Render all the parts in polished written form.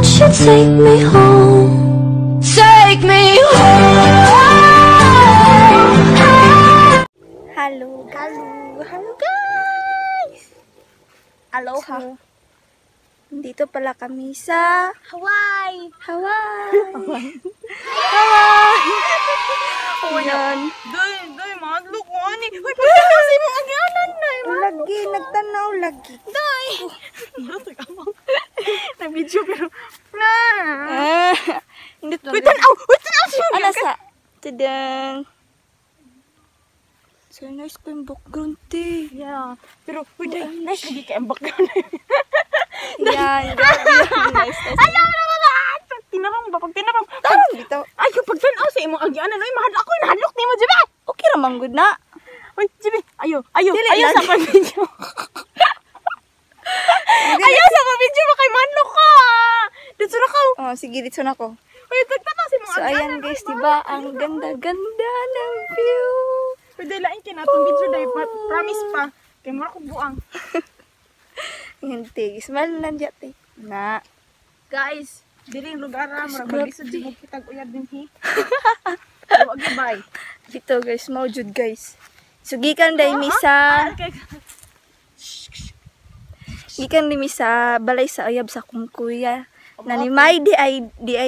Won't you take me home? Take me home. Hello guys! Aloha! Dito pala kami sa Hawaii! Hawaii! Yan. Day, madlo ko ani. Uy, pagkakasi mo ang yanan na. Lagi, nagtanaw lagi. Day! Nag-video pero na. Hindi to. Uy, tanaw siya. Ano sa? Tadang. So nice ko yung background eh. Yeah. Pero, uy, day, nice lagi ka ang background. Yan. Nice. Ayaw na mga! Tinarang ba? Pag tinarang. Dito. Ay, pag tanaw sa imong agyanan. Uy, mahal ako. Nahadlok ni mo, Jibe. Okay ramang good na. Uy, Jibe. Ayaw Dili sa lang. pag-video. Ayaw sa pag-video. Makay manlok ka. Dito na ka. Oh, sige, dito na ko. Uy, tagtanaw sa imong So agyanan. ayan guys, diba? Ang ganda-ganda ng view. Pwede lain kinatong video dahil promise pa. Kaya mura ko buang. Hindi. Smile lang dyan eh. Na. Guys, dili yung lugar ha. Mura Grabe. maglisod din mo kitag uyab din hi. Huwag bye. Dito guys, maujud guys. So gikan dahil misa. Gikan din misa balay sa ayab sa kong kuya. Nanimay di ay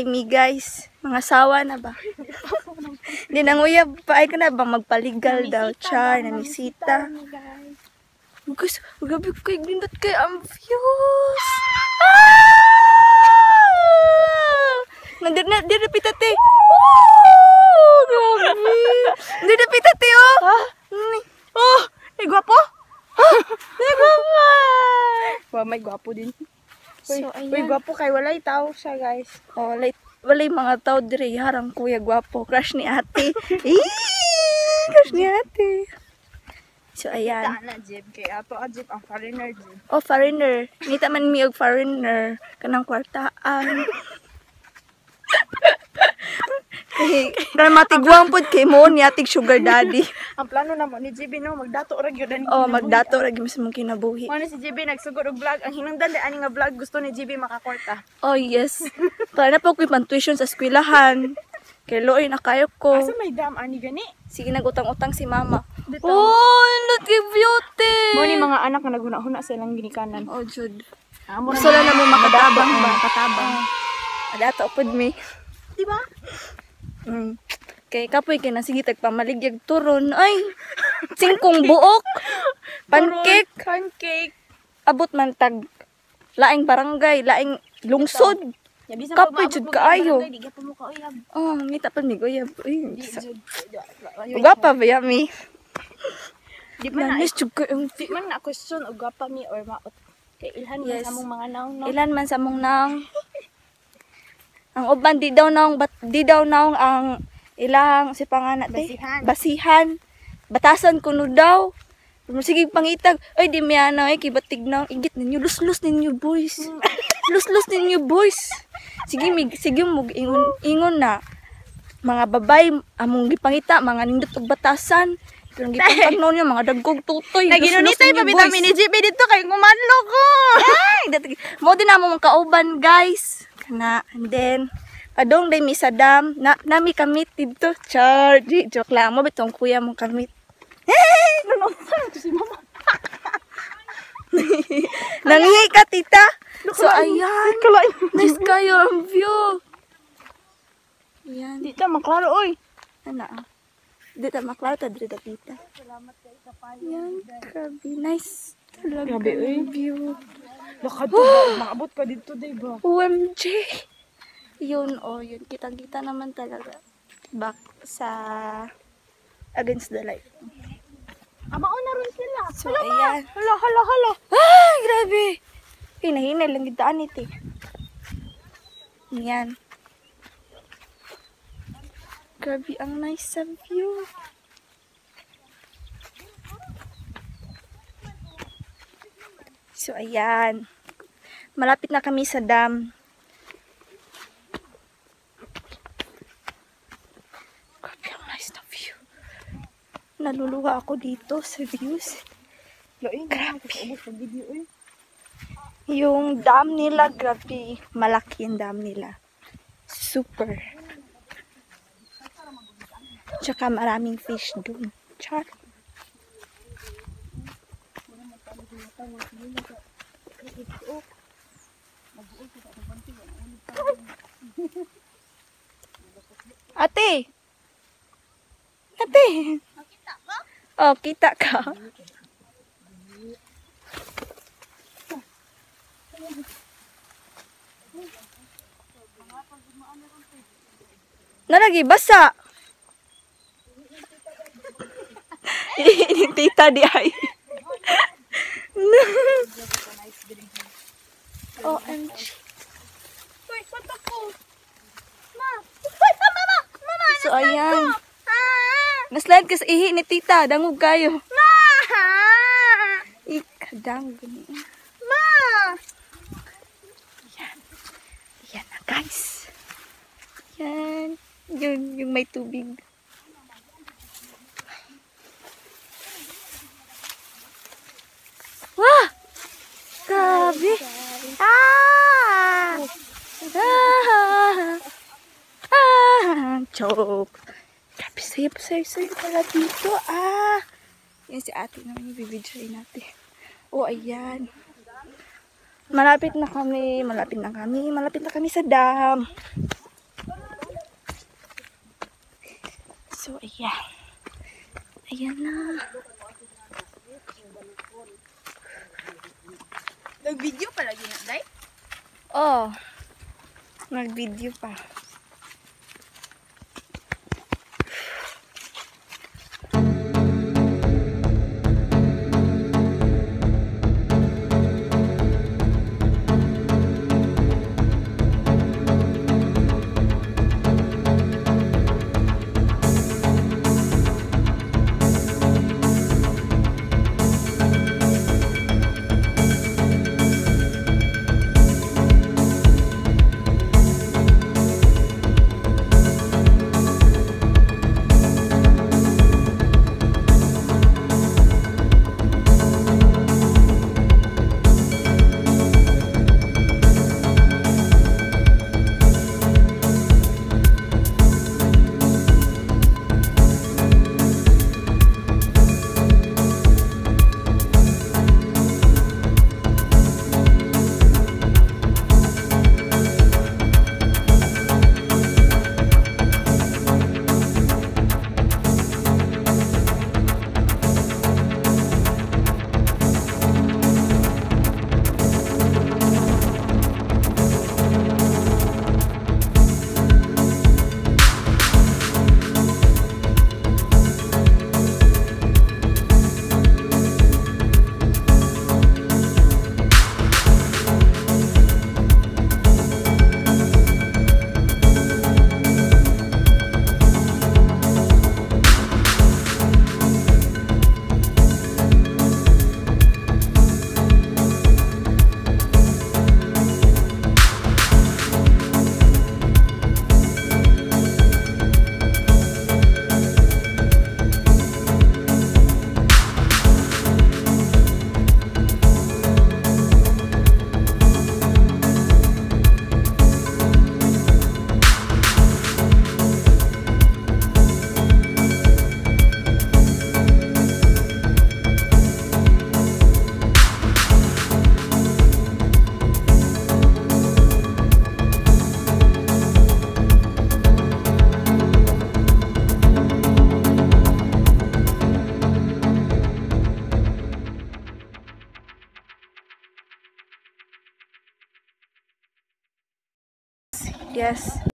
mi guys. Mga sawa na ba? Di nang uyab pa ay ka na ba magpaligal daw. Char, namisita. Guys, gabi ko kay glindot kay ang views. Di repitate. Grabe. Di repitate oh. Oh, ay gwapo? Di gwapo. Wow, may gwapo din. So, Uy, ayan. gwapo kay walay tao siya guys. Oh, walay mga tao dire harang kuya gwapo, crush ni ate. Crush ni ate. So ayan. Tana Jib, kay ato Jib ang foreigner Jib. Oh, foreigner. Ngita man mi og foreigner kanang kwartaan. Kaya matigwang pod kay mo ni ating sugar daddy. Ang plano na mo ni JB no, magdato ra gyud ani. Oh, magdato ra gyud sa mong kinabuhi. Ano si JB nagsugod og vlog, ang hinungdan di ani nga vlog gusto ni JB makakwarta. Oh, yes. Para na po ko pang tuition sa eskwelahan. Kay Loy na kayo ko. Asa may dam ani gani? Sige, nagutang-utang si mama. Dito. Oh, look at beauty! Mo ni mga anak nga naghuna-huna silang ginikanan. Oh, Jud. Amo Gusto lang na mo makatabang ba? Makatabang. Adato pod mi. Di ba? Kay kapoy kay na sige tagpamaligyag turon. Ay, singkong buok. Pancake. Pancake. Abot man tag laing barangay, laing lungsod. Ya bisan Kapoy jud kaayo. Di gyapon mo ka uyab. Oh, ngita pa mi goyab. Uy, Di jud. uga pa ba yami? Di man na Nanis jud ko yung di man na question og gapa mi or maot. Kay ilhan man Yes. sa mong mga naong no. ilan man sa mong naong. Ang uban di daw naong ang ilang si pangana basihan. Batasan kuno daw. Sige pangitag. Ay di miana ay kibatig na igit ninyo luslus ninyo boys. Luslus ninyo boys. Sige mo ingon na. Mga babay among gipangita mga nindot og batasan. Pero gipangpagnaw niya mga dagkog tutoy. Naginunitay pa bitamin ni JB dito kay ngumadlo ko. Ay, mo din namo mga kauban guys. Kana and then padong day mi sa dam nami kamit dito. Char, joke lang mo bitong kuya mong kamit. Ano si mama? Nangihi ka tita. So ayan. Nice kayo ang view. Ayan. Di ta maklaro oy. Ana. Dito maklaro ta dito tita. Salamat kay kapay. Ayan, grabe nice. Talaga Grabe, ang view. Lakad to ba? Maabot ka dito, di ba? OMG. Yun, yun. Kitang-kita naman talaga. Back sa against the light. Amao na rin sila. So, ayan. Hala. Ay, grabe. Hinahinay lang gitaan ito. Ayan. Grabe, ang nice sa view. So, ayan. Malapit na kami sa dam. Grabe, ang nice na view. Naluluha ako dito sa views. Lain, grabe. Ubus ng video, Yung dam nila, grabe. Malaki yung dam nila. Super. Tsaka maraming fish dun. Char. Ate! Ate! Oh, kita ka. Nalagi, basa. Ini tita di ay. OMG. Uy, patok ko. Ma! Mama! Mama! So, ayan. Naslide ka sa ihi ni tita. Dangog kayo. Ma! Ikadang gani. Ma! Yan na, guys. Yan. Yun, yung may tubig. Wah! Grabe! Ah! Choke! Grabe, sayo pala dito. Yan si ate naman yung bibidyoin natin. Oh, ayan. Malapit na kami sa dam. So, ayan. Ayan na. Nag-video pa lagi na, Day? Oh. Nag-video pa. Yes.